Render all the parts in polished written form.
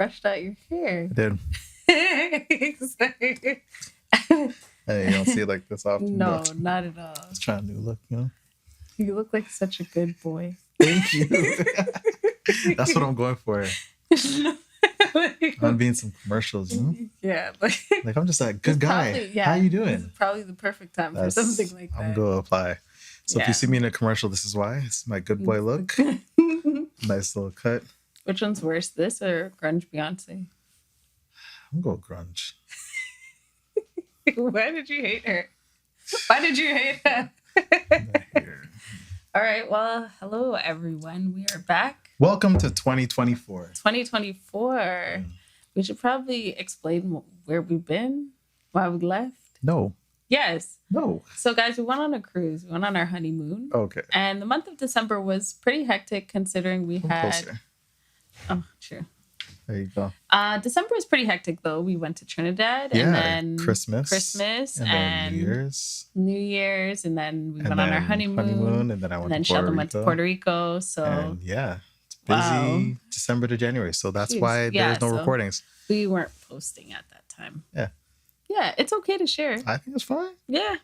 brushed out your hair. I did. Hey, you don't see it like this often. No, not at all. Just trying a new look, you know? You look like such a good boy. Thank you. That's what I'm going for. I'm being some commercials, you know? Yeah. Like I'm just that good guy. Probably, yeah, How you this doing? is probably the perfect time for something like that. I'm going to apply. So if you see me in a commercial, this is why. It's my good boy look. Nice little cut. Which one's worse, this or Grunge Beyonce? I'm going grunge. Why did you hate her? Why did you hate her? All right. Well, hello, everyone. We are back. Welcome to 2024. 2024. We should probably explain where we've been, why we left. No. Yes. No. So, guys, we went on a cruise. We went on our honeymoon. Okay. And the month of December was pretty hectic considering we had... Closer. Oh, true. There you go. December was pretty hectic, though. We went to Trinidad and then Christmas and then New Year's, and then we went on our honeymoon. And then I went and then to Puerto Sheldon Rico. went to Puerto Rico. So and it's busy December to January. So that's why there's no recordings. We weren't posting at that time. Yeah. Yeah, it's okay to share. I think it's fine. Yeah.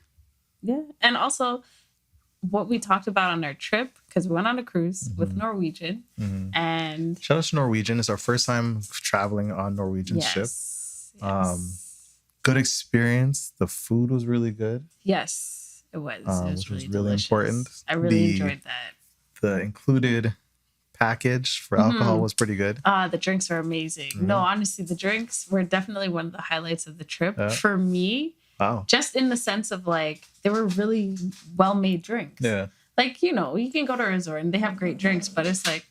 Yeah. And also what we talked about on our trip, because we went on a cruise with Norwegian. And shout out to Norwegian. It's our first time traveling on Norwegian ship. Yes. Good experience. The food was really good. Yes, it was. It was which really was really delicious. important. I really enjoyed that. The included package for alcohol was pretty good. The drinks are amazing. No, honestly, the drinks were definitely one of the highlights of the trip for me. Wow. Just in the sense of like, they were really well-made drinks. Yeah. Like, you know, you can go to a resort and they have great drinks, but it's like,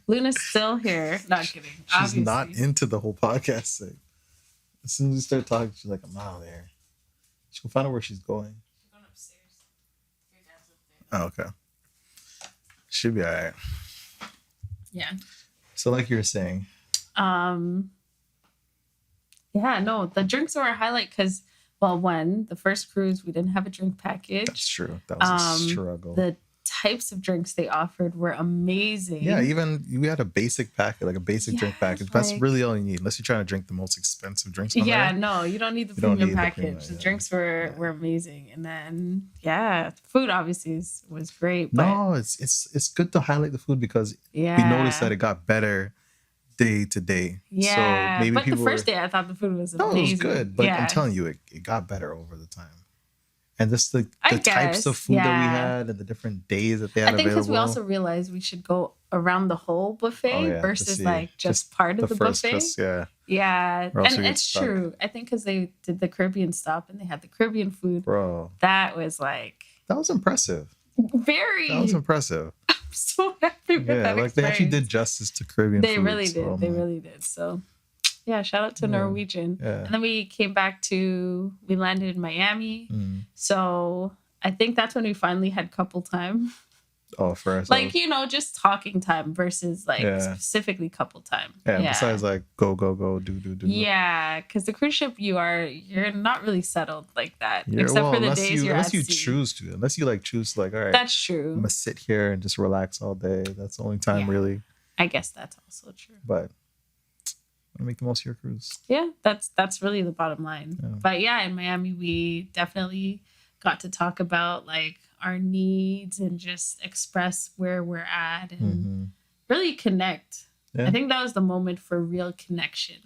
Luna's still here. Not kidding. She's obviously. Not into the whole podcast thing. As soon as we start talking, she's like, I'm out of there. She can find out where she's going. She's going upstairs. Your dad's up there. Oh, okay. Should be all right. Yeah. So like you were saying. Yeah, no, the drinks were a highlight because, well, the first cruise, we didn't have a drink package. That's true. That was a struggle. The types of drinks they offered were amazing. Yeah, even we had a basic packet, like a basic drink package. That's really all you need, unless you're trying to drink the most expensive drinks. No, you don't need the premium package. The drinks were amazing, and then food obviously was great. But no, it's good to highlight the food because we noticed that it got better day to day. Yeah, so maybe but the first day I thought the food was amazing. No, it was good, but I'm telling you, it got better over the time. And just the types of food that we had and the different days that they had available. I think because we also realized we should go around the whole buffet versus like just part of the buffet. Yeah. And it's true. I think because they did the Caribbean stop and they had the Caribbean food. Bro. That was like... That was impressive. Very. That was impressive. I'm so happy with that experience. They actually did justice to Caribbean food. They really did. They really did. So... Yeah, shout out to Norwegian. Yeah. And then we landed in Miami. So I think that's when we finally had couple time. Oh, for us. Like, you know, just talking time versus like specifically couple time. Yeah, besides like go, do. Yeah, because the cruise ship, you're not really settled like that. Except for the days you're at sea. Choose to. Unless you like choose to like, all right. That's true. I'm going to sit here and just relax all day. That's the only time really. I guess that's also true. But... make the most of your cruise. Yeah, that's really the bottom line. Yeah. But in Miami, we definitely got to talk about like our needs and just express where we're at and really connect. Yeah. I think that was the moment for real connection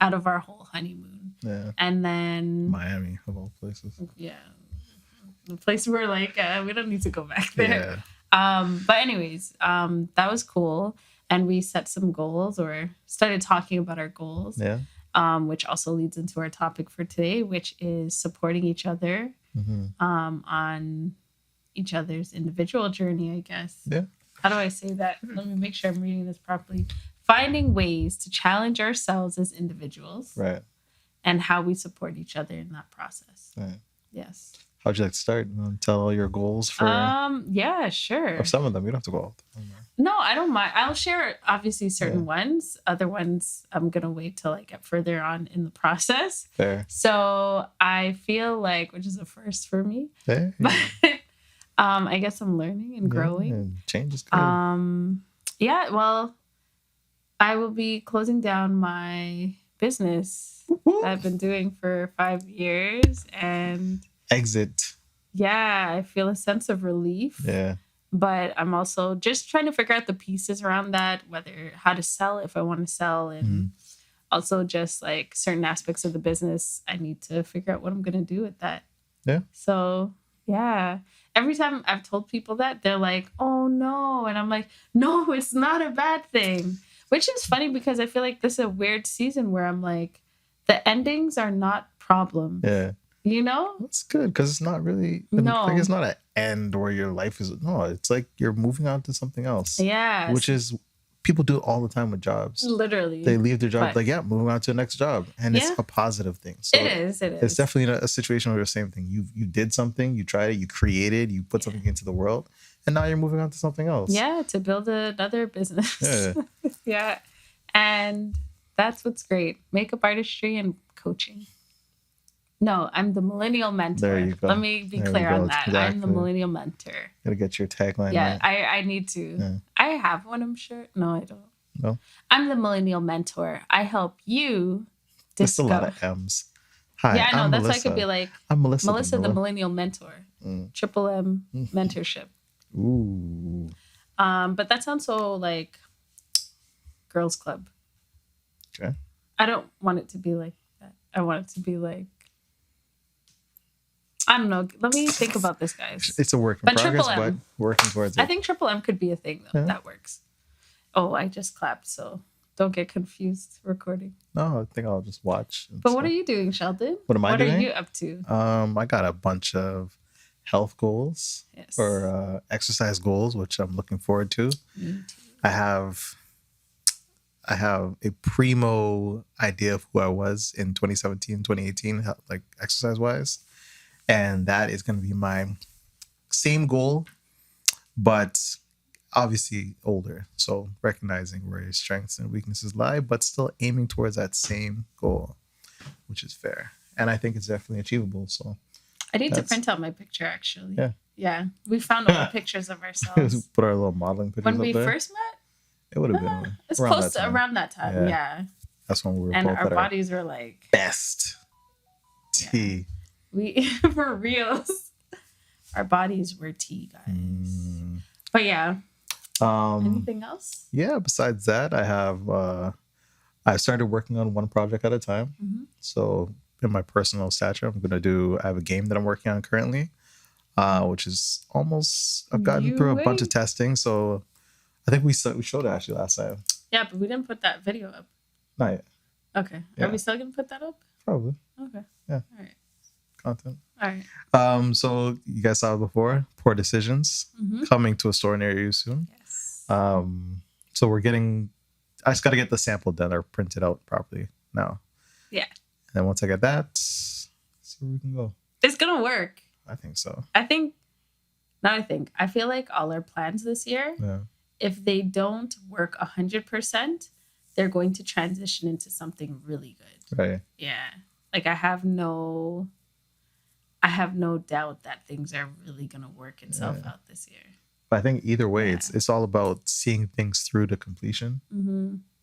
out of our whole honeymoon. Yeah. And then... Miami, of all places. Yeah. The place where like, we don't need to go back there. Yeah. But anyways, that was cool. And we set some goals or started talking about our goals, which also leads into our topic for today, which is supporting each other on each other's individual journey, I guess. Yeah. How do I say that? Let me make sure I'm reading this properly. Finding ways to challenge ourselves as individuals. Right. And how we support each other in that process. Right. Yes. How'd you like to start? Tell all your goals for... Yeah, sure. Or some of them. You don't have to go all the time. No, I don't mind. I'll share, obviously, certain ones. Other ones, I'm going to wait till I get further on in the process. Fair. So I feel like, which is a first for me. Fair. But I guess I'm learning and growing. And change is good. Yeah, well, I will be closing down my business that I've been doing for 5 years, and exit. Yeah, I feel a sense of relief. Yeah. But I'm also just trying to figure out the pieces around that, whether how to sell if I want to sell, and also just like certain aspects of the business. I need to figure out what I'm going to do with that. Yeah. So, yeah. Every time I've told people that, they're like, oh no. And I'm like, no, it's not a bad thing. Which is funny because I feel like this is a weird season where I'm like, the endings are not problems. Yeah. You know? That's good because it's not really, like, it's not an end where your life is, no, it's like you're moving on to something else. Yeah. Which is, people do it all the time with jobs. Literally. They leave their job, like, moving on to the next job. And it's a positive thing. So it is. It's definitely a situation where the same thing. You did something, you tried it, you created, you put something into the world, and now you're moving on to something else. Yeah, to build another business. Yeah. Yeah. And that's what's great. Makeup artistry and coaching. No, I'm the millennial mentor. There you go. Let me be clear on that. Exactly. I'm the millennial mentor. Gotta get your tagline. Yeah, right. I need to. Yeah. I have one, I'm sure. No, I don't. No. I'm the millennial mentor. I help you discover. That's a lot of M's. Hi, yeah, I know. I'm that's Melissa. why I could be like, I'm Melissa the millennial mentor. Triple M mentorship. Ooh. But that sounds so like girls club. Okay. I don't want it to be like that. I want it to be like, I don't know. Let me think about this, guys. It's a work in progress, but working towards it. I think Triple M could be a thing, though. Yeah. That works. Oh, I just clapped, so don't get confused recording. No, I think I'll just watch. But what are you doing, Sheldon? What am I doing? What are you up to? I got a bunch of health goals or exercise goals, which I'm looking forward to. Me too. I have a primo idea of who I was in 2017, 2018, like exercise-wise. And that is going to be my same goal, but obviously older. So recognizing where your strengths and weaknesses lie, but still aiming towards that same goal, which is fair. And I think it's definitely achievable. So I need to print out my picture, actually. Yeah. Yeah. We found all the pictures of ourselves. Put our little modeling pictures when we up there. first met? It would have been it's close to around that time. Yeah. That's when we were and both our bodies were like best. T. We were reals. Our bodies were tea, guys. But yeah. Anything else? Yeah. Besides that, I started working on one project at a time. So in my personal stature, I have a game that I'm working on currently, which is almost, I've gotten through a bunch of testing. So I think we showed it actually last time. Yeah, but we didn't put that video up. Not yet. Okay. Yeah. Are we still going to put that up? Probably. Okay. Yeah. All right. Content. All right. So you guys saw it before, Poor Decisions, coming to a store near you soon. Yes. So I just got to get the sample done or printed out properly now. Yeah. And then once I get that, see where we can go. It's going to work. I think so. I feel like all our plans this year, if they don't work 100%, they're going to transition into something really good. Right. Yeah. Like I have no doubt that things are really going to work itself out this year. But I think either way, it's all about seeing things through to completion.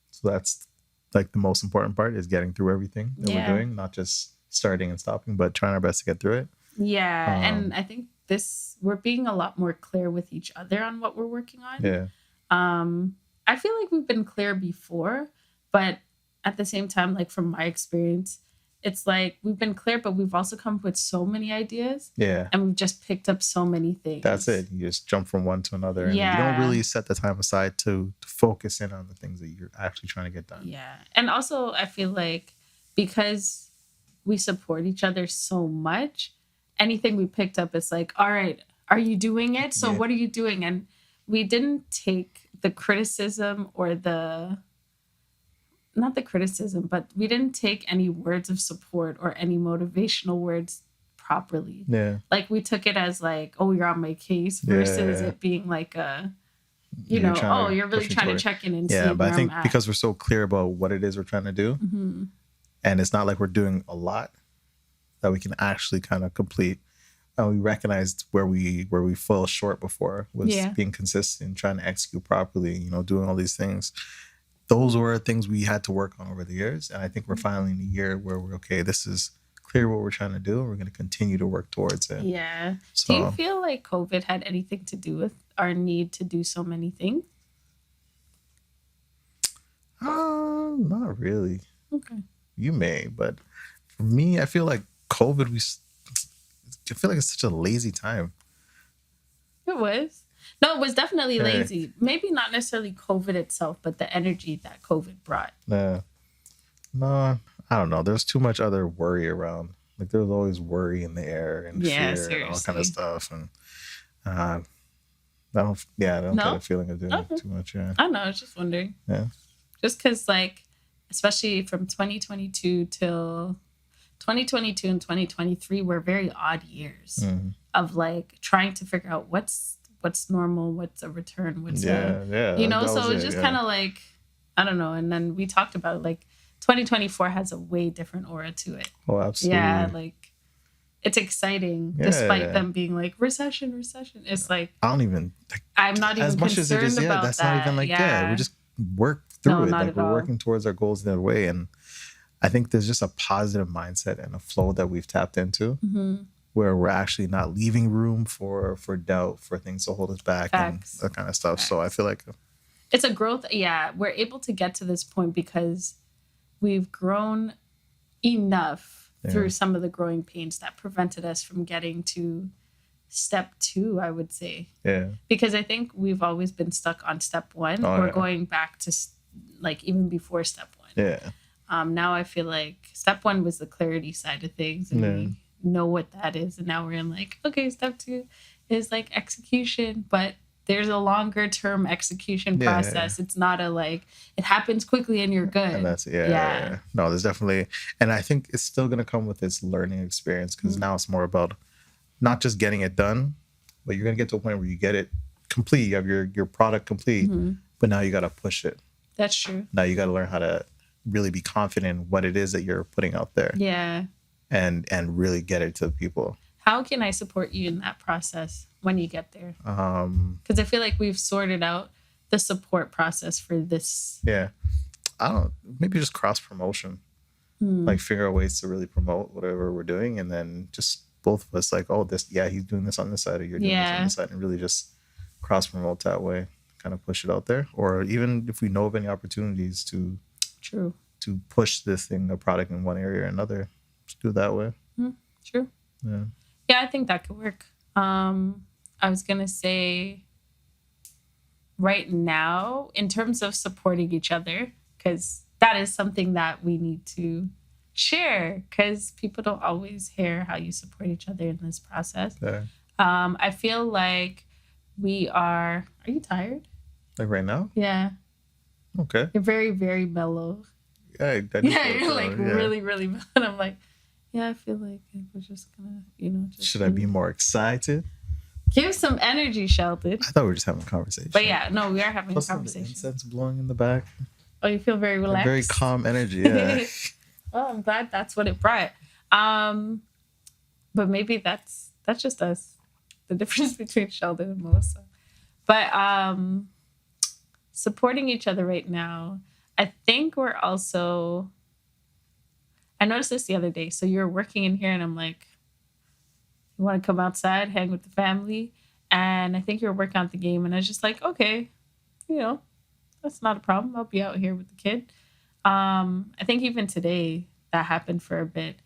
So that's like the most important part, is getting through everything that we're doing, not just starting and stopping, but trying our best to get through it. Yeah. And I think we're being a lot more clear with each other on what we're working on. Yeah. I feel like we've been clear before, but at the same time, like from my experience, it's like we've been clear, but we've also come up with so many ideas. Yeah. And we've just picked up so many things. That's it. You just jump from one to another. And you don't really set the time aside to focus in on the things that you're actually trying to get done. Yeah. And also, I feel like because we support each other so much, anything we picked up, it's like, all right, are you doing it? So what are you doing? And we didn't take the criticism or not the criticism, but we didn't take any words of support or any motivational words properly. Yeah. Like we took it as like, oh, you're on my case versus it being like you're really trying to check in and see where but I think I'm at. Because we're so clear about what it is we're trying to do, and it's not like we're doing a lot, that we can actually kind of complete. And we recognized where we fell short before was being consistent, trying to execute properly, doing all these things. those were things we had to work on over the years. And I think we're finally in a year where we're okay. This is clear what we're trying to do. And we're going to continue to work towards it. Yeah. So, do you feel like COVID had anything to do with our need to do so many things? Not really. Okay. You may, but for me, I feel like COVID, I feel like it's such a lazy time. It was. No, it was definitely lazy. Maybe not necessarily COVID itself, but the energy that COVID brought. Yeah. No, I don't know. There's too much other worry around. Like there was always worry in the air and fear and all kind of stuff. And I don't get a feeling of doing too much. Yeah. I don't know. I was just wondering. Yeah. Just because, like, especially from 2022 till 2022 and 2023 were very odd years of like trying to figure out what's normal, what's a return, what's you know. So it's just kind of like, I don't know. And then we talked about like 2024 has a way different aura to it. Oh, absolutely. Yeah, like it's exciting despite them being like recession. It's like I don't even. Like, I'm not even as much as it is. Yeah, that's not even like we just work through it. Like we're working towards our goals in that way, and I think there's just a positive mindset and a flow that we've tapped into, where we're actually not leaving room for doubt, for things to hold us back. Facts. And that kind of stuff. Facts. So I feel like it's a growth. Yeah, we're able to get to this point because we've grown enough through some of the growing pains that prevented us from getting to step 2, I would say. Yeah. Because I think we've always been stuck on step 1. We're going back to like even before step 1. Yeah. Now I feel like step 1 was the clarity side of things, and we know what that is. And now we're in like, okay, step 2 is like execution, but there's a longer term execution process. It's not a like, it happens quickly and you're good. And that's, No, there's definitely, and I think it's still going to come with this learning experience because now it's more about not just getting it done, but you're going to get to a point where you get it complete. You have your product complete, but now you got to push it. That's true. Now you got to learn how to really be confident in what it is that you're putting out there. Yeah. And really get it to people. How can I support you in that process when you get there? Because I feel like we've sorted out the support process for this. Yeah. I don't know. Maybe just cross promotion. Like figure out ways to really promote whatever we're doing. And then just both of us like, oh, he's doing this on this side or you're doing this on this side. And really just cross promote that way. Kind of push it out there. Or even if we know of any opportunities to push this thing, a product in one area or another, just do it that way. True. Yeah. Yeah, I think that could work. I was going to say right now, in terms of supporting each other, because that is something that we need to share because people don't always hear how you support each other in this process. Yeah. I feel like we are you tired? Like right now? Yeah. Okay. You're very, very mellow. Yeah, you're like really, really mellow. And I'm like, yeah, I feel like we're just gonna, Should I be more excited? Give some energy, Sheldon. I thought we were just having a conversation. But yeah, no, we are having a conversation. The incense blowing in the back. Oh, you feel very relaxed? Very calm energy, yeah. Well, I'm glad that's what it brought. But maybe that's just us. The difference between Sheldon and Melissa. But supporting each other right now, I think we're also... I noticed this the other day. So you're working in here and I'm like, you want to come outside, hang with the family? And I think you're working on the game. And I was just like, okay, that's not a problem. I'll be out here with the kid. I think even today that happened for a bit.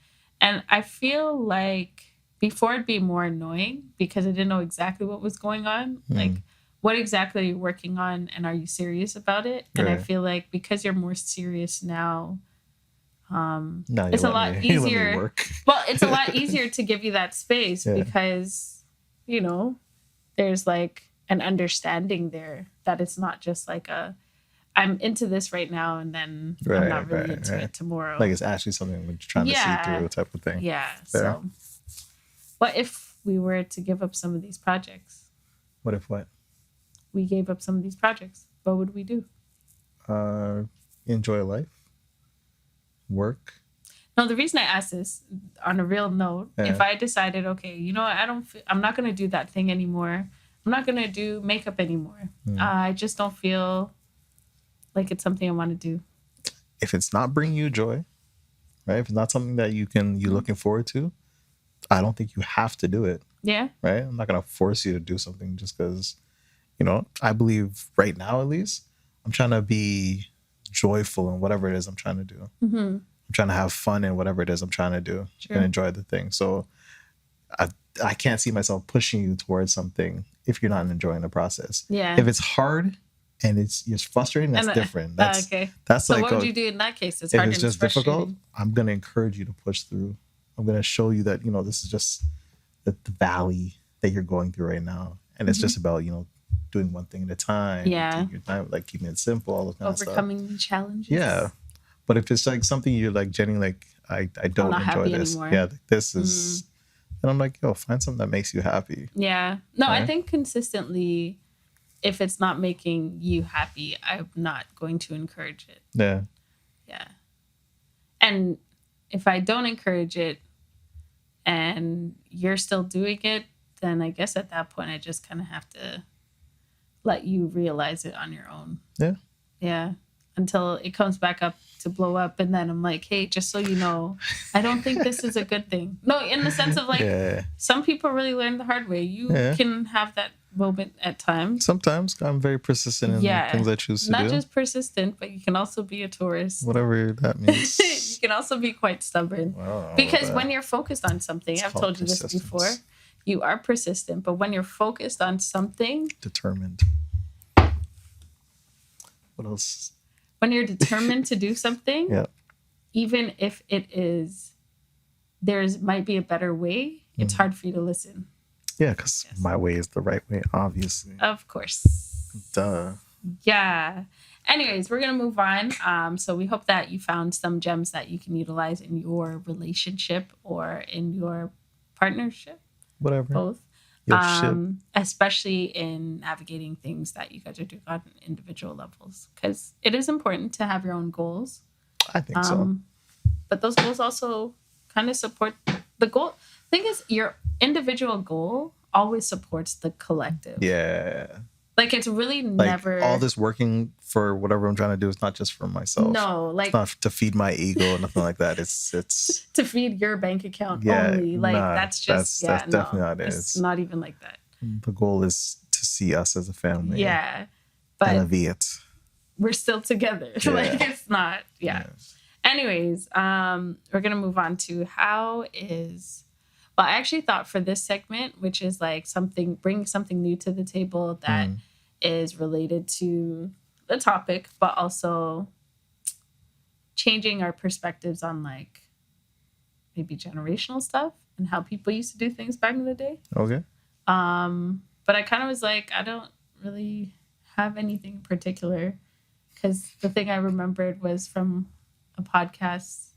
And I feel like before it'd be more annoying because I didn't know exactly what was going on. Like, what exactly are you working on? And are you serious about it? And I feel like because you're more serious now, it's a lot easier. Well, it's a lot easier to give you that space because, there's like an understanding there that it's not just like I'm into this right now and then I'm not really into it tomorrow. Like it's actually something we're trying to see through type of thing. Yeah. So what if we were to give up some of these projects? What if what? We gave up some of these projects. What would we do? Enjoy life. Work. No, the reason I asked this on a real note, if I decided, okay, you know what, I'm not going to do that thing anymore. I'm not going to do makeup anymore. I just don't feel Like it's something I want to do. If it's not bringing you joy, right? If it's not something that you're looking forward to, I don't think you have to do it. Yeah. Right? I'm not going to force you to do something just because, I believe right now, at least, I'm trying to be joyful in whatever it is I'm trying to do. Mm-hmm. I'm trying to have fun in whatever it is I'm trying to do and enjoy the thing. So I can't see myself pushing you towards something if you're not enjoying the process. Yeah. If it's hard and it's frustrating, that's different. That's okay. That's so like what would you do in that case? It's if hard it's and just difficult, I'm going to encourage you to push through. I'm going to show you that, this is just the valley that you're going through right now. And it's just about, doing one thing at a time. Yeah. Taking your time, like keeping it simple, all those kind of stuff. Overcoming challenges. Yeah. But if it's like something you're like genuinely like, I don't enjoy this. Anymore. Yeah. Like, this is, and I'm like, yo, find something that makes you happy. Yeah. No, right? I think consistently, if it's not making you happy, I'm not going to encourage it. Yeah. Yeah. And if I don't encourage it and you're still doing it, then I guess at that point I just kind of have to let you realize it on your own. Yeah. Yeah. Until it comes back up to blow up. And then I'm like, hey, just so you know, I don't think this is a good thing. No, in the sense of like, some people really learn the hard way. You can have that moment at times. Sometimes I'm very persistent in things I choose to do. Not just persistent, but you can also be a tourist. Whatever that means. You can also be quite stubborn. Because when you're focused on something, I've told you this before, you are persistent. But when you're focused on something... Determined. What else? When you're determined to do something, even if might be a better way, it's hard for you to listen. Yeah, because my way is the right way, obviously. Of course. Duh. Yeah. Anyways, we're going to move on. So we hope that you found some gems that you can utilize in your relationship or in your partnership. Whatever. Both. Especially in navigating things that you guys are doing on individual levels. Because it is important to have your own goals. I think so. But those goals also kind of support the goal. Thing is, your individual goal always supports the collective. Yeah. Like, it's really never... all this working for whatever I'm trying to do is not just for myself. No, like... It's not to feed my ego or nothing like that. It's... to feed your bank account only. Like, that's just... That's definitely not it. It's not even like that. The goal is to see us as a family. Yeah. But... elevate. We're still together. Yeah. Like, it's not... Yeah. Anyways, we're going to move on to how is... Well, I actually thought for this segment, which is like bringing something new to the table that is related to the topic, but also changing our perspectives on like maybe generational stuff and how people used to do things back in the day. Okay. But I kind of was like, I don't really have anything in particular because the thing I remembered was from a podcast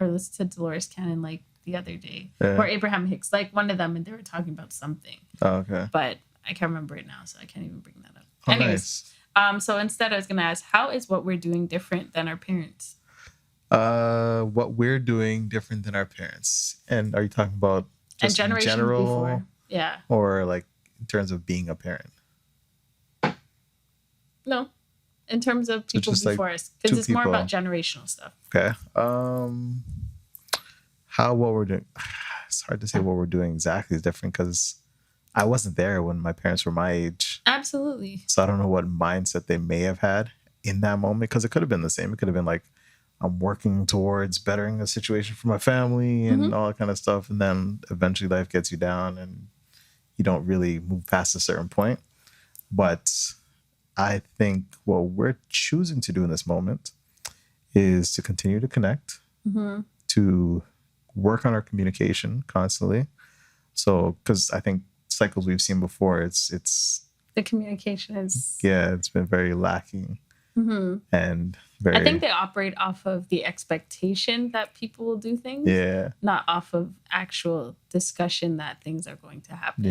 or listened to Dolores Cannon like the other day, or Abraham Hicks, like one of them, and they were talking about something. Oh, okay. But I can't remember it now, so I can't even bring that up. Oh, anyways, nice. So instead I was going to ask, how is what we're doing different than our parents? What we're doing different than our parents. And are you talking about just in general? Before? Yeah. Or like in terms of being a parent? No. In terms of people before us. Because it's more about generational stuff. Okay. What we're doing, it's hard to say what we're doing exactly is different because I wasn't there when my parents were my age. Absolutely. So I don't know what mindset they may have had in that moment because it could have been the same. It could have been like, I'm working towards bettering a situation for my family and all that kind of stuff. And then eventually life gets you down and you don't really move past a certain point. But I think what we're choosing to do in this moment is to continue to connect, to work on our communication constantly. So, because I think cycles we've seen before, it's the communication is it's been very lacking, and very. I think they operate off of the expectation that people will do things, not off of actual discussion that things are going to happen,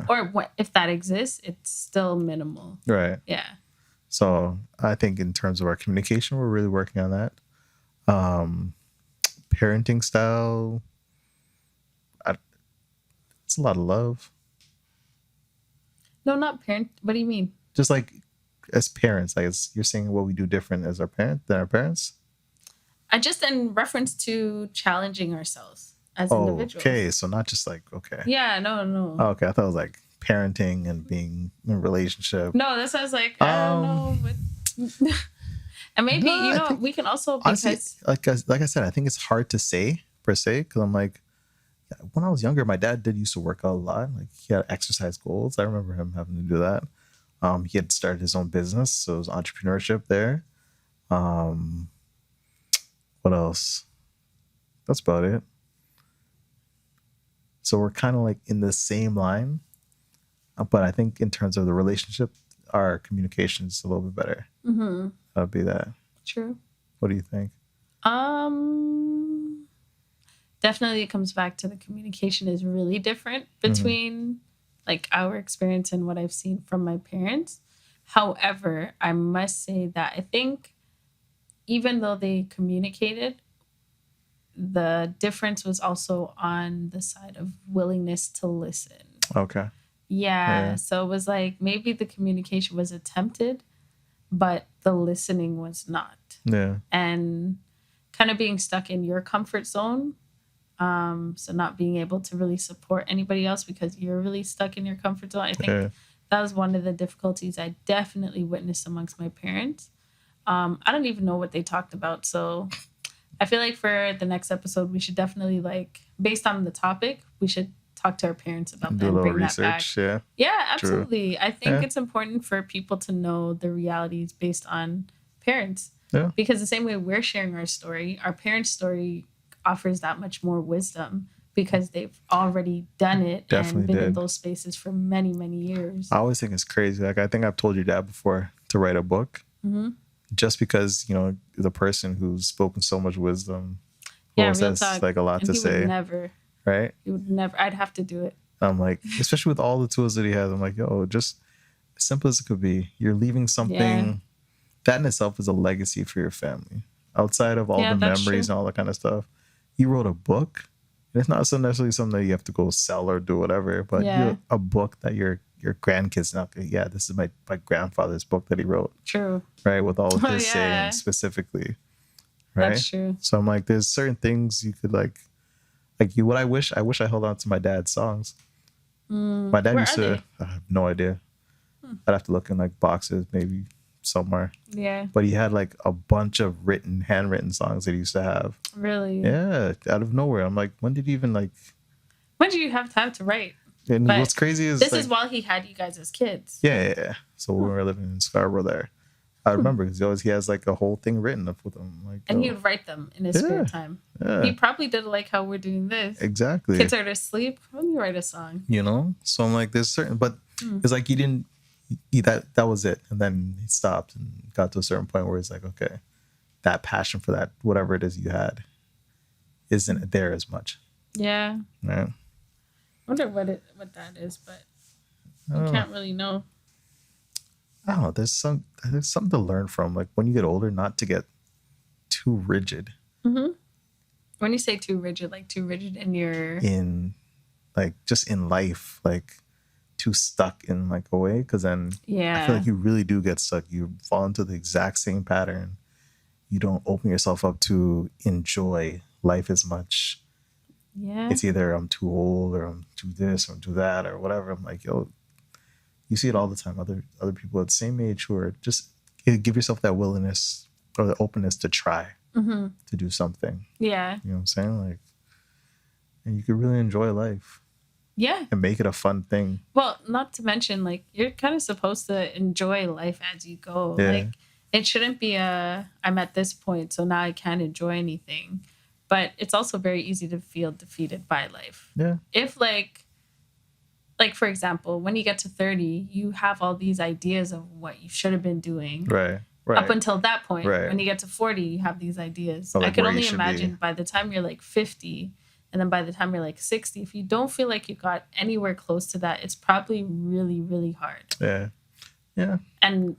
or if that exists, it's still minimal, right? Yeah. So I think in terms of our communication, we're really working on that. Parenting style, it's a lot of love. No, not parent. What do you mean? Just like as parents, like you're saying what we do different as than our parents? I just in reference to challenging ourselves as individuals. Okay, so not just like okay. Yeah, no. Oh, okay, I thought it was like parenting and being in a relationship. No, that sounds like I don't know, but and maybe we can also honestly, like I said, I think it's hard to say per se because I'm like, when I was younger, my dad did used to work out a lot. Like he had exercise goals. I remember him having to do that. He had started his own business, so it was entrepreneurship there. What else? That's about it. So we're kind of like in the same line, but I think in terms of the relationship, our communication is a little bit better. Mm-hmm. That'd be that. True. What do you think? Definitely it comes back to the communication is really different between like our experience and what I've seen from my parents. However, I must say that I think even though they communicated, the difference was also on the side of willingness to listen. Okay. Yeah. So it was like maybe the communication was attempted, but the listening was not. Yeah. And kind of being stuck in your comfort zone. So not being able to really support anybody else because you're really stuck in your comfort zone. I think that was one of the difficulties I definitely witnessed amongst my parents. I don't even know what they talked about. So I feel like for the next episode, we should definitely based on the topic, we should talk to our parents about that and bring research, that back. Yeah, absolutely. True. I think it's important for people to know the realities based on parents. Yeah. Because the same way we're sharing our story, our parents' story offers that much more wisdom because they've already done it and been in those spaces for many, many years. I always think it's crazy. Like I think I've told your dad before to write a book. Mm-hmm. Just because, the person who's spoken so much wisdom has like a lot to say. Never. Right? He would never. I'd have to do it. I'm like, especially with all the tools that he has, I'm like, yo, just as simple as it could be. You're leaving something that in itself is a legacy for your family. Outside of all the memories and all that kind of stuff. You wrote a book. And it's not so necessarily something that you have to go sell or do whatever, but a book that your grandkids not. Yeah, this is my grandfather's book that he wrote. True. Right, with all of his sayings specifically. Right. That's true. So I'm like, there's certain things you could like you. What I wish I held on to my dad's songs. My dad used to. I have no idea. I'd have to look in like boxes, maybe somewhere. Yeah. But he had like a bunch of handwritten songs that he used to have. Really? Yeah, out of nowhere. I'm like, when did you even like? When did you have time to write? And what's crazy is this is while he had you guys as kids. Yeah. So we were living in Scarborough there. I remember because he has like a whole thing written up with him. Like, and he would write them in his spare time. Yeah. He probably did like how we're doing this. Exactly. Kids are to sleep. Let me write a song. So I'm like, there's certain, but it's like that was it. And then he stopped and got to a certain point where it's like, okay, that passion for that, whatever it is you had, isn't there as much. Yeah. Yeah. I wonder what that is, but you can't really know. I don't know. There's something to learn from. Like when you get older, not to get too rigid. Mm-hmm. When you say too rigid, like too rigid just in life, like too stuck in like a way. Because then I feel like you really do get stuck. You fall into the exact same pattern. You don't open yourself up to enjoy life as much. Yeah. It's either I'm too old or I'm too this or I'm too that or whatever. I'm like, yo, you see it all the time. Other people at the same age who are just give yourself that willingness or the openness to try to do something. Yeah. You know what I'm saying? Like, and you could really enjoy life. Yeah. And make it a fun thing. Well, not to mention, like, you're kind of supposed to enjoy life as you go. Yeah. Like, it shouldn't be I'm at this point, so now I can't enjoy anything. But it's also very easy to feel defeated by life. Yeah. If like for example, when you get to 30, you have all these ideas of what you should have been doing. Right. Up until that point. Right. When you get to 40, you have these ideas. Like I can only imagine by the time you're like 50, and then by the time you're like 60, if you don't feel like you got anywhere close to that, it's probably really, really hard. Yeah. Yeah. And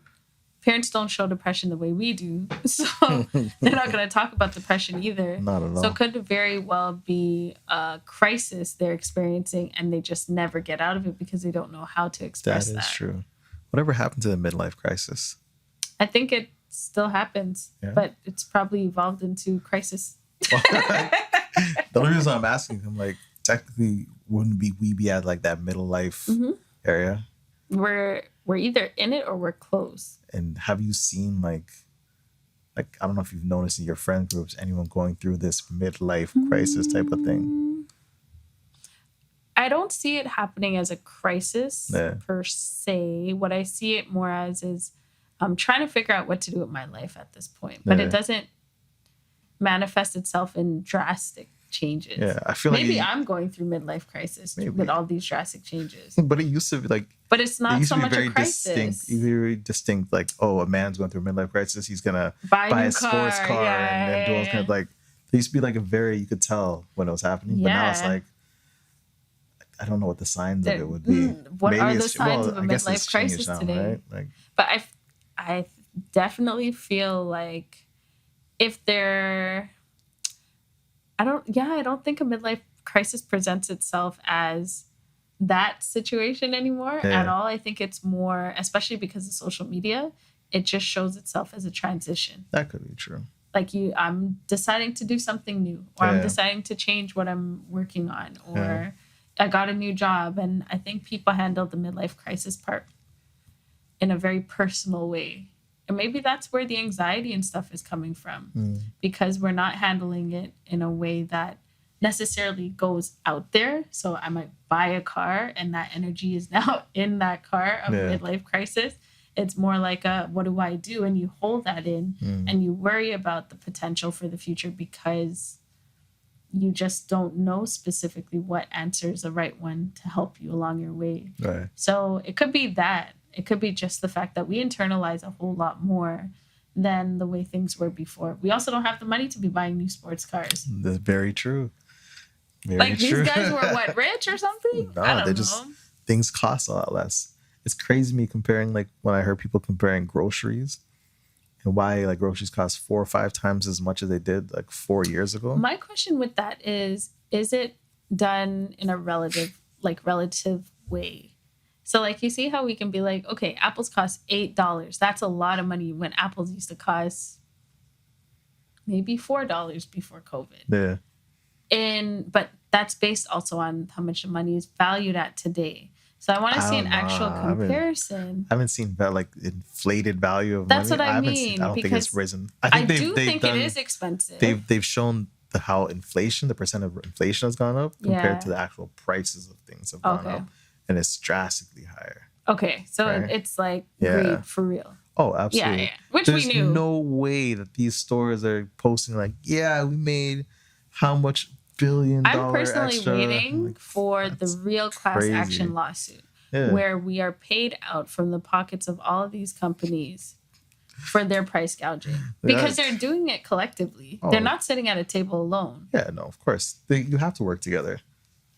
parents don't show depression the way we do. So they're not going to talk about depression either. Not at all. So it could very well be a crisis they're experiencing and they just never get out of it because they don't know how to express that. That is true. Whatever happened to the midlife crisis? I think it still happens, but it's probably evolved into crisis. The only reason I'm asking, I'm like, technically, wouldn't we be at like that middle life area? We're either in it or we're close. And have you seen like I don't know if you've noticed in your friend groups anyone going through this midlife crisis type of thing? I don't see it happening as a crisis per se. What I see it more as is I'm trying to figure out what to do with my life at this point, but it doesn't manifest itself in drastic changes. Yeah, I feel maybe I'm going through midlife crisis with all these drastic changes. But it used to be like, but it's not so much a crisis. Very distinct. Like, oh, a man's going through a midlife crisis. He's gonna buy a sports car and then do all kind of like. There used to be like a very, you could tell when it was happening, but now it's like, I don't know what the signs of it would be. What maybe are the signs of a midlife crisis now, today? Right? Like, but I definitely feel like if they're, I don't think a midlife crisis presents itself as that situation anymore at all. I think it's more, especially because of social media, it just shows itself as a transition. That could be true. Like I'm deciding to do something new, or I'm deciding to change what I'm working on, or I got a new job. And I think people handle the midlife crisis part in a very personal way. And maybe that's where the anxiety and stuff is coming from, because we're not handling it in a way that necessarily goes out there. So I might buy a car and that energy is now in that car of midlife crisis. It's more like what do I do? And you hold that in and you worry about the potential for the future because you just don't know specifically what answer is the right one to help you along your way. Right. So it could be that. It could be just the fact that we internalize a whole lot more than the way things were before. We also don't have the money to be buying new sports cars. That's very true. Very true. These guys were what, rich or something? No, I don't know. Things cost a lot less. It's crazy to me comparing, like when I heard people comparing groceries and why like groceries cost 4 or 5 times as much as they did like 4 years ago. My question with that is it done in a relative way? So like you see how we can be like, okay, apples cost $8. That's a lot of money when apples used to cost maybe $4 before COVID. Yeah. But that's based also on how much the money is valued at today. So I want to see an actual comparison. I haven't seen that like inflated value of that's money. That's what I mean. I don't think it's risen. I do think it is expensive. They've shown how the percent of inflation has gone up compared to the actual prices of things have gone up. And it's drastically higher. Okay. So it's like greed for real. Oh, absolutely. Yeah. Which we knew. There's no way that these stores are posting like, we made how much $1 billion I'm personally extra. waiting for the real class action lawsuit where we are paid out from the pockets of all of these companies for their price gouging. Because they're doing it collectively. They're not sitting at a table alone. Yeah, no, of course. You have to work together.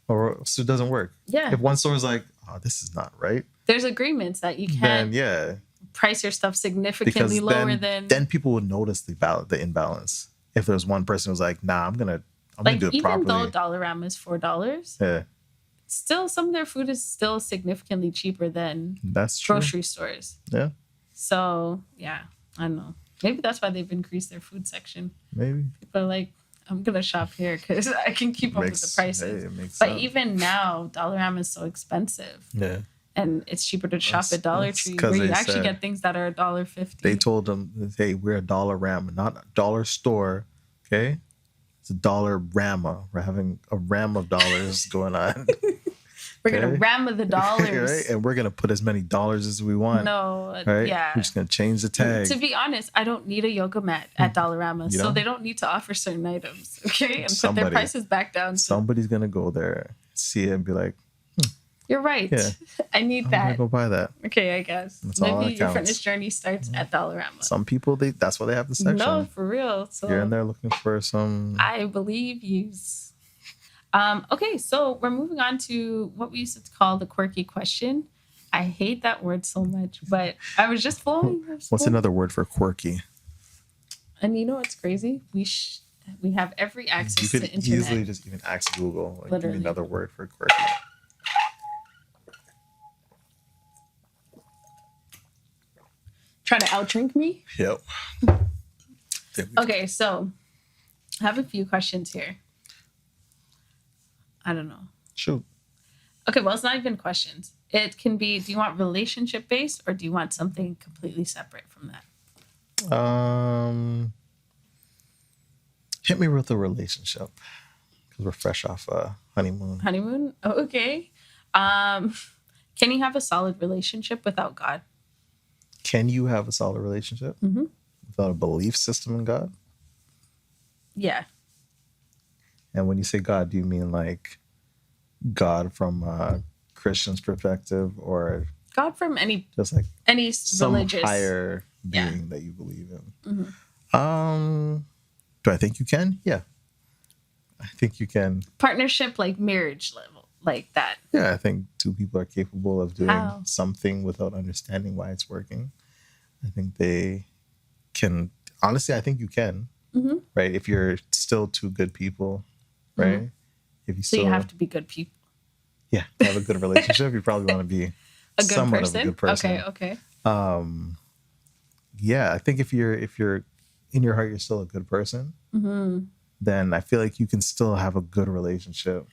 Or else it doesn't work. Yeah. If one store is like, oh, this is not right. There's agreements that you can't price your stuff significantly lower than. Then people would notice the imbalance. If there's one person who's like, nah, I'm gonna do it properly. Even though Dollarama is $4, still some of their food is still significantly cheaper than grocery stores. Yeah. So I don't know. Maybe that's why they've increased their food section. Maybe people are like, I'm going to shop here because I can keep up with the prices. But even now, Dollarama is so expensive. Yeah. And it's cheaper to shop at Dollar Tree where you actually get things that are $1.50. They told them, hey, we're a Dollarama, not a dollar store. Okay? It's a Dollarama. We're having a ram of dollars going on. We're going to ram the dollars. Right? And we're going to put as many dollars as we want. No, right? We're just going to change the tag. To be honest, I don't need a yoga mat at Dollarama. So they don't need to offer certain items, okay? And put their prices back down. Somebody's going to go there, see it, and be like, you're right. Yeah. I need that. I'm going to go buy that. Okay, I guess. That's maybe your fitness journey starts at Dollarama. Some people, that's why they have the section. No, for real. So you're in there looking for some... I believe yous. Okay, so we're moving on to what we used to call the quirky question. I hate that word so much, but I was just flowing. What's another word for quirky? And you know what's crazy? We have every access to internet. You could easily just even ask Google. Like, give me another word for quirky. Trying to outdrink me? Yep. Okay, so I have a few questions here. I don't know. Shoot. Okay, well, it's not even questions. It can be, do you want relationship based or do you want something completely separate from that? Hit me with a relationship because we're fresh off a honeymoon. Honeymoon? Oh, okay. Can you have a solid relationship without God? Can you have a solid relationship without a belief system in God? Yeah. And when you say God, do you mean like God from a Christian's perspective, or God from any some religious higher being that you believe in? Do I think you can? Yeah, I think you can. Partnership, like marriage level, like that. Yeah, I think two people are capable of doing something without understanding why it's working. I think they can. Honestly, I think you can. Right? If you're still two good people, right? If you have to be good people. Yeah, to have a good relationship, you probably want to be somewhat of a good person. Okay. Yeah, I think if you're in your heart you're still a good person, then I feel like you can still have a good relationship.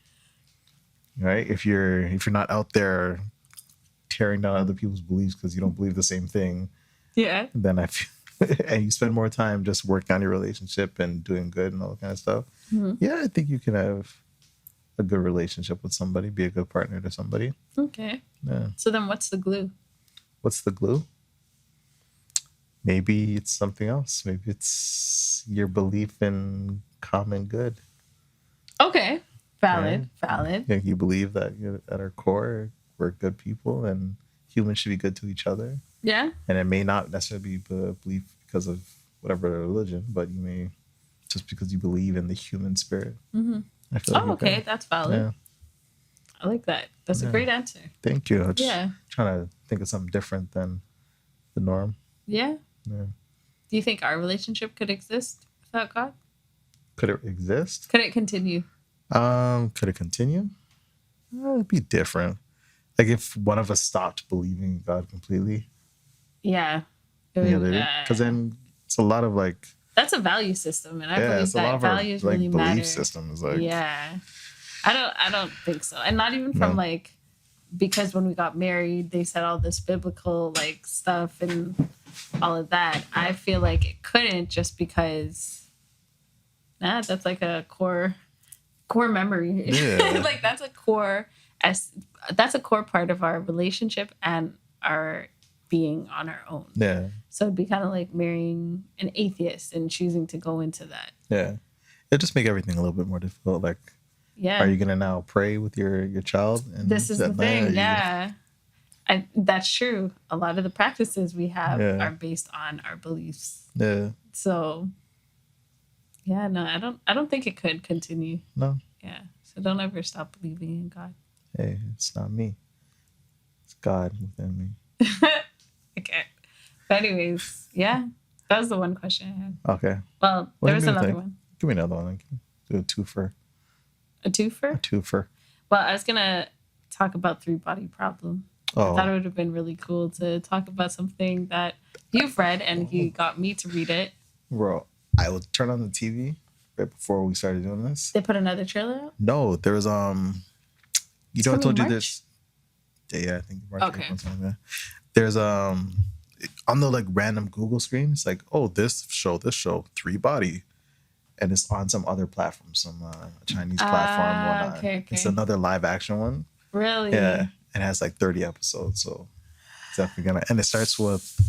Right? If you're not out there tearing down other people's beliefs because you don't believe the same thing. Yeah. Then I feel and you spend more time just working on your relationship and doing good and all that kind of stuff. Yeah, I think you can have a good relationship with somebody, be a good partner to somebody. Okay. Yeah. So then what's the glue? What's the glue? Maybe it's something else. Maybe it's your belief in common good. Okay. Valid. Yeah, you believe that at our core, we're good people and humans should be good to each other. Yeah. And it may not necessarily be a belief because of whatever religion, but you may just because you believe in the human spirit. I feel like okay. That's valid. Yeah. I like that. That's a great answer. Thank you. I'm just trying to think of something different than the norm. Yeah. Do you think our relationship could exist without God? Could it exist? Could it continue? Could it continue? It'd be different. Like if one of us stopped believing in God completely. Yeah. Because then it's a lot of like. That's a value system, and I believe that values really matter. Belief system is like. Yeah. I don't think so, and not even from like, because when we got married, they said all this biblical like stuff and all of that. I feel like it couldn't just because. That's like a core memory. Yeah. Like that's a core part of our relationship and our being on our own. Yeah. So it'd be kind of like marrying an atheist and choosing to go into that. Yeah. It'd just make everything a little bit more difficult. Like, are you gonna now pray with your child? And this is the thing. Yeah. That's true. A lot of the practices we have are based on our beliefs. Yeah. So yeah, no, I don't think it could continue. No. Yeah. So don't ever stop believing in God. Hey, it's not me. It's God within me. Okay. But anyways, yeah. That was the one question I had. Okay. Well, there was another one. Give me another one. I can do a twofer. A twofer? A twofer. Well, I was going to talk about three-body problem. I thought it would have been really cool to talk about something that you've read, and he got me to read it. Bro, I would turn on the TV right before we started doing this. They put another trailer out? No, there was you know I told you this. Yeah, I think March. Okay. April, there's on the like random Google screen, it's like, oh, this show, 3-body. And it's on some other platform, some Chinese platform, whatnot. Okay. It's another live action one. Really? Yeah. It has like 30 episodes, so it's definitely gonna. And it starts with,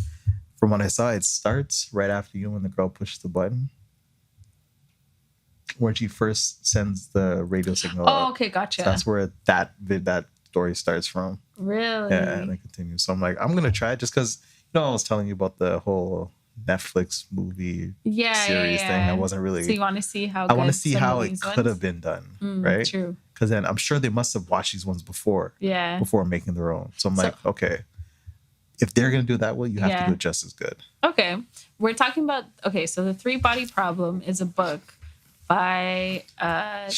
from what I saw, it starts right after when the girl pushes the button, when she first sends the radio signal. Oh, okay, gotcha. So that's where that story starts from. Really? Yeah, and it continues. So I'm like, I'm gonna try it just because I was telling you about the whole Netflix movie series thing. I wasn't really. So you want to see how? I want to see how it could have been done, right? True. Because then I'm sure they must have watched these ones before. Yeah. Before making their own. So I'm like, okay, if they're gonna do it that way, you have to do it just as good. Okay, we're talking about. Okay, so the 3-body problem is a book by a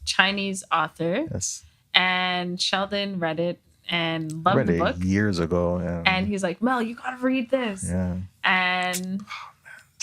Chinese author. Yes. And Sheldon read it and loved the book years ago. Yeah. And he's like, Mel, you gotta read this. Yeah. and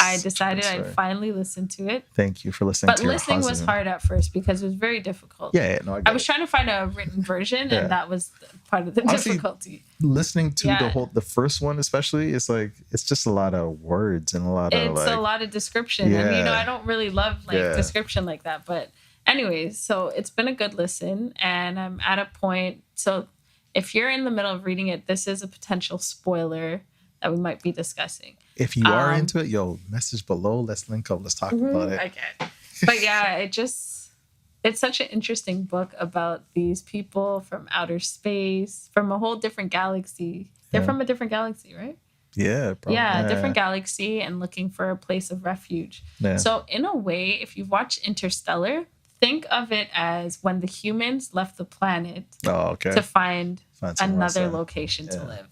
I decided I'd finally listen to it. Thank you for listening to it. But listening was hard at first because it was very difficult. Yeah, no, I was trying to find a written version, and that was part of the difficulty. Listening to the first one especially is like, it's just a lot of words and a lot of description. And I don't really love description like that. But anyways, so it's been a good listen, and I'm at a point. So if you're in the middle of reading it, this is a potential spoiler that we might be discussing. If you are into it, message below. Let's link up. Let's talk about it. Okay. But yeah, it's such an interesting book about these people from outer space, from a whole different galaxy. They're from a different galaxy, right? Yeah, probably. Yeah, different galaxy, and looking for a place of refuge. Yeah. So in a way, if you've watched Interstellar, think of it as when the humans left the planet to find another location to live.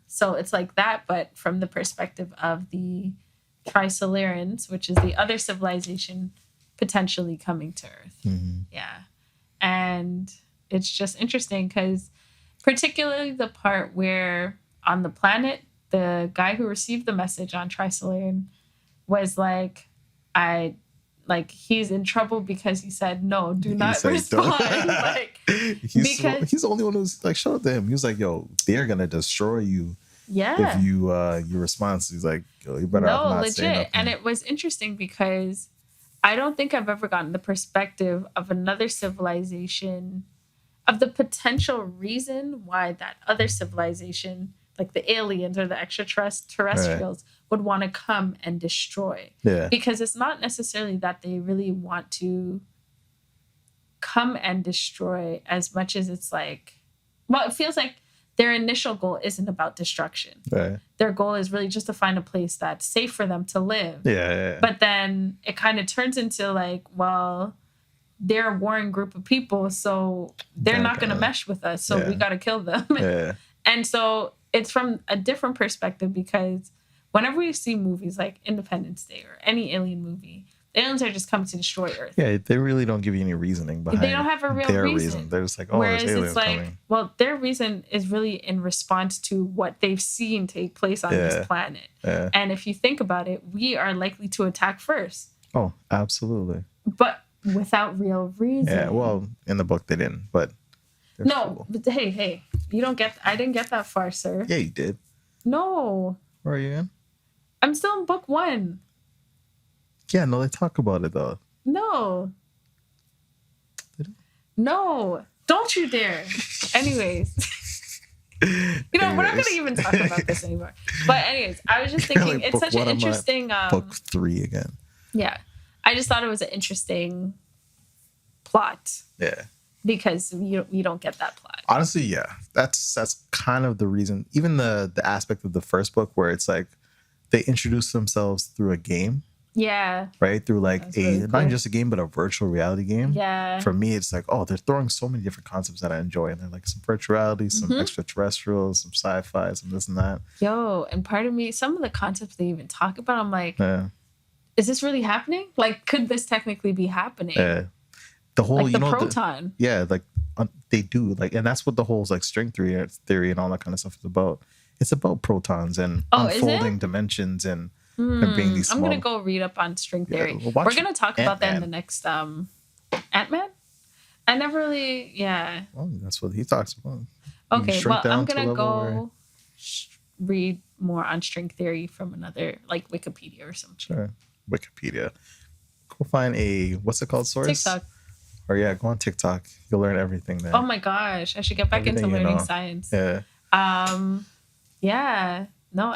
So it's like that, but from the perspective of the Trisolarans, which is the other civilization potentially coming to Earth. Mm-hmm. Yeah. And it's just interesting because particularly the part where on the planet, the guy who received the message on Trisolaran was like, he's in trouble because he said, no, do not respond. He's the only one who's like, showed them. He was like, yo, they're going to destroy you. Yeah. If you, your response is like, yo, you better not legit. Say nothing. And it was interesting because I don't think I've ever gotten the perspective of another civilization, of the potential reason why that other civilization, like the aliens or the extraterrestrials, would want to come and destroy. Yeah. Because it's not necessarily that they really want to come and destroy as much as it's like, well, it feels like their initial goal isn't about destruction. Right. Their goal is really just to find a place that's safe for them to live. Yeah. But then it kind of turns into like, well, they're a warring group of people, so they're not going to mesh with us, so we got to kill them. Yeah. And so it's from a different perspective because whenever we see movies like Independence Day or any alien movie, the aliens are just coming to destroy Earth. Yeah, they really don't give you any reasoning behind. They don't have a real reason. They're just like, oh, there's aliens coming. Well, their reason is really in response to what they've seen take place on this planet. Yeah. And if you think about it, we are likely to attack first. Oh, absolutely. But without real reason. Yeah, well, in the book they didn't, but no, but hey, I didn't get that far, sir. Yeah, you did. No. Where are you in? I'm still in book 1. Yeah, no, they talk about it though. No. No. Don't you dare. Anyways. We're not going to even talk about this anymore. But anyways, I was just thinking it's such an interesting... book 3 again. Yeah. I just thought it was an interesting plot. Yeah. Because you don't get that plot. Honestly, yeah. That's kind of the reason. Even the aspect of the first book where it's like they introduce themselves through a game. Yeah. Right? Through like not just a game, but a virtual reality game. Yeah. For me, it's like, oh, they're throwing so many different concepts that I enjoy. And they're like some virtual reality, some extraterrestrials, some sci-fi, some this and that. Yo, and part of me, some of the concepts they even talk about, I'm like, is this really happening? Like, could this technically be happening? Yeah. The whole, like the proton. They do. Like, and that's what the whole like string theory and all that kind of stuff is about. It's about protons and unfolding dimensions and being these small... I'm going to go read up on string theory. We're going to talk about that in the next Ant-Man? I never really... Yeah. Well, that's what he talks about. Okay, well, I'm going to go read more on string theory from another, like Wikipedia or something. Sure. Wikipedia. Go find a... What's it called? Source? TikTok. Or go on TikTok. You'll learn everything there. Oh my gosh. I should get back into learning science. Yeah. Yeah. No,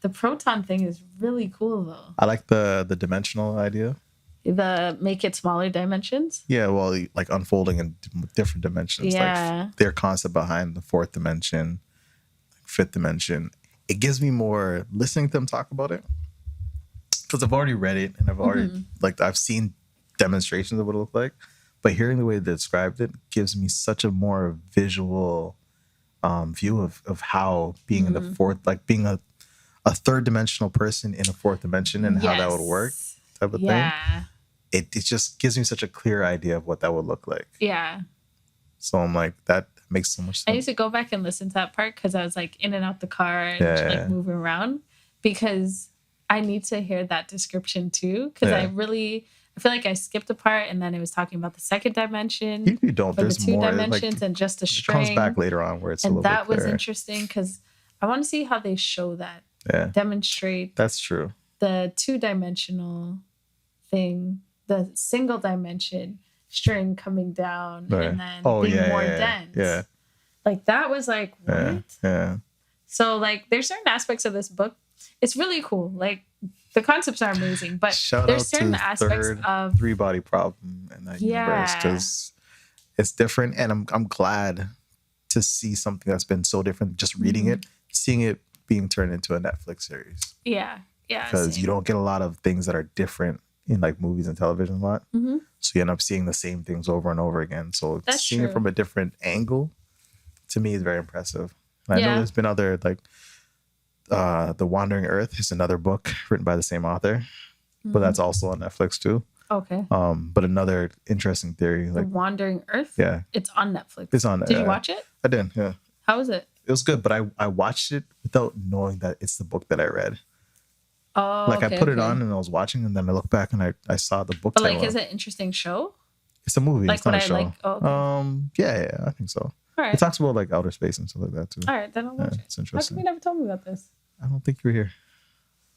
the proton thing is really cool though. I like the dimensional idea. The make it smaller dimensions? Yeah, well, like unfolding in different dimensions. Yeah. Like their concept behind the 4th dimension, 5th dimension. It gives me more listening to them talk about it. Because I've already read it and I've already I've seen demonstrations of what it looked like, but hearing the way they described it gives me such a more visual view of how being in the 4th, like being a 3rd dimensional person in a 4th dimension and how that would work type of thing. It just gives me such a clear idea of what that would look like. Yeah. So I'm like, that makes so much sense. I used to go back and listen to that part because I was like in and out the car and like moving around, because I need to hear that description too. Because I feel like I skipped a part and then it was talking about the second dimension. You don't. There's the two more dimensions and just the string. It comes back later on where it's a little bit that was clearer. interesting because I want to see how they show that. Demonstrate. That's true. The 2-dimensional thing, the single dimension string coming down and then being more dense. Yeah. Like that was like, what? Yeah. So like there's certain aspects of this book. It's really cool. Like the concepts are amazing, but there's certain aspects of 3-body problem in that universe, because it's different, and I'm glad to see something that's been so different. Just reading it, seeing it being turned into a Netflix series. Yeah. Because you don't get a lot of things that are different in like movies and television a lot. So you end up seeing the same things over and over again. So seeing it from a different angle, to me, is very impressive. And I know there's been other like The Wandering Earth is another book written by the same author, but that's also on Netflix too. Okay. But another interesting theory, like The Wandering Earth. Yeah, it's on Netflix. It's on. Did you watch it? I did. Yeah. How was it? It was good, but I watched it without knowing that it's the book that I read. Oh, like I put it on and I was watching, and then I looked back and I saw the book. But like, is it an interesting show? It's a movie. Like it's not what a show. I like. Oh, okay. Yeah, I think so. All right. It talks about like outer space and stuff like that too. All right, then I'll watch it. It's interesting. How come you never told me about this? I don't think you were here.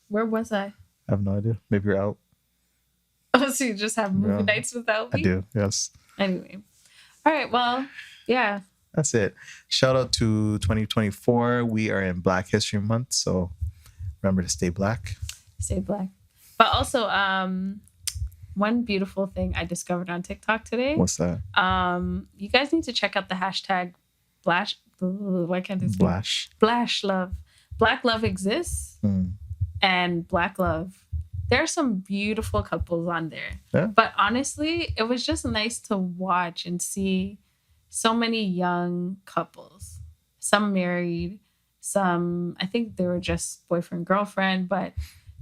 Where was I? I have no idea. Maybe you're out. Oh, so you just have movie nights without me? I do. Yes. Anyway. All right. Well, yeah. That's it. Shout out to 2024. We are in Black History Month, so remember to stay black. Stay black. But also, one beautiful thing I discovered on TikTok today. What's that? You guys need to check out the hashtag Blash. Why can't I say Blash? Blash love. Black love exists, and Black love. There are some beautiful couples on there. Yeah. But honestly, it was just nice to watch and see so many young couples. Some married, some, I think they were just boyfriend, girlfriend, but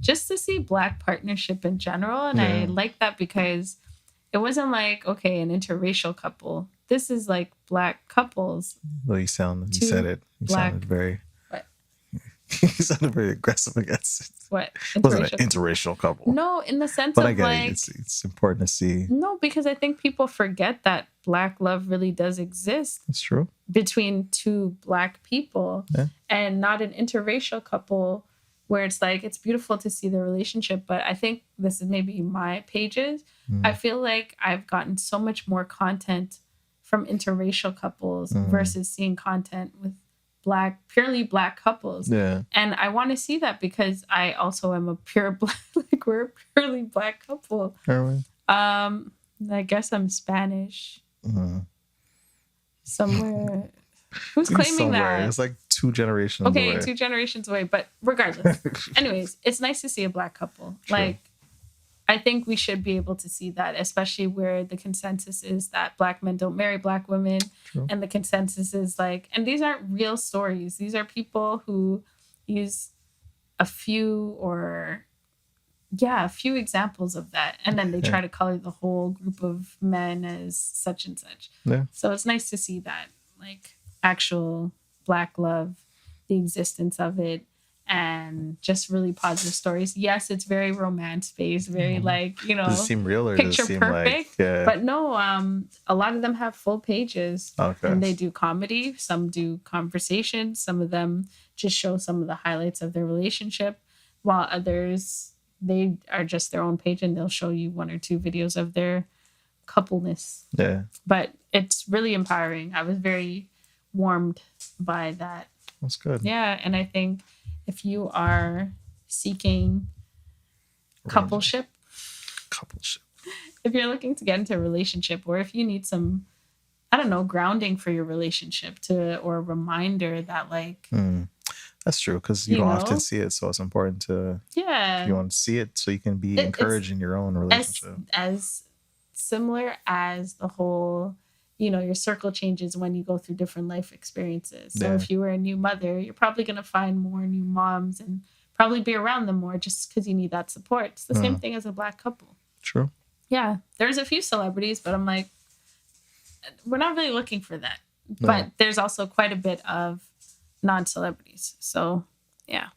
just to see Black partnership in general. And I like that because it wasn't like, okay, an interracial couple. This is like Black couples. Well, you said it. You sounded very... What? You sounded very aggressive against it. What? It wasn't an interracial couple. No, in the sense but of I get like... It's important to see. No, because I think people forget that Black love really does exist. It's true. Between two Black people. Yeah. And not an interracial couple where it's like, it's beautiful to see the relationship. But I think this is maybe my pages. I feel like I've gotten so much more content from interracial couples versus seeing content with purely Black couples. Yeah. And I want to see that because I also am a pure Black, like we're a purely Black couple. Are we? I guess I'm Spanish. Somewhere. Who's claiming that? It's like 2 generations away. Okay, 2 generations away. But regardless. Anyways, it's nice to see a Black couple. True. Like, I think we should be able to see that, especially where the consensus is that Black men don't marry Black women. True. And the consensus is like, and these aren't real stories. These are people who use a few examples of that. And then they try to color the whole group of men as such and such. Yeah. So it's nice to see that, like, actual Black love, the existence of it, and just really positive stories. Yes, it's very romance-based, very like, you know, does it seem real or picture does it seem perfect. like, But no, a lot of them have full pages. Okay. And they do comedy. Some do conversation. Some of them just show some of the highlights of their relationship, while others, they are just their own page and they'll show you 1 or 2 videos of their coupleness. Yeah. But it's really empowering. I was very warmed by that. That's good. Yeah, and I think if you are seeking coupleship, if you're looking to get into a relationship, or if you need some, I don't know, grounding for your relationship or a reminder that like... That's true, because you don't often see it, so it's important to... Yeah. You want to see it so you can be encouraged in your own relationship. As similar as the whole... You know, your circle changes when you go through different life experiences. So if you were a new mother, you're probably going to find more new moms and probably be around them more just because you need that support. It's the same thing as a Black couple. True. Yeah. There's a few celebrities, but I'm like, we're not really looking for that. But there's also quite a bit of non-celebrities. So, yeah.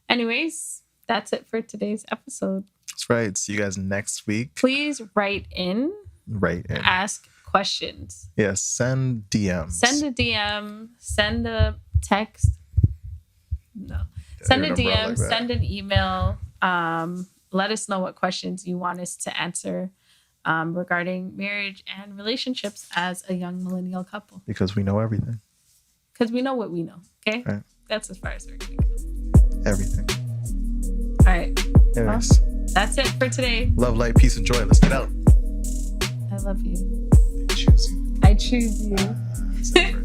Anyways, that's it for today's episode. That's right. See you guys next week. Please write in. Ask questions. Yes, send DMs. Send a DM. Send a text. No. Send a DM. Send an email. Let us know what questions you want us to answer regarding marriage and relationships as a young millennial couple. Because we know everything. Because we know what we know. Okay? Right. That's as far as we're going to go. Everything. All right. Anyways. Well, that's it for today. Love, light, peace, and joy. Let's get out. I love you. I choose you. I choose you.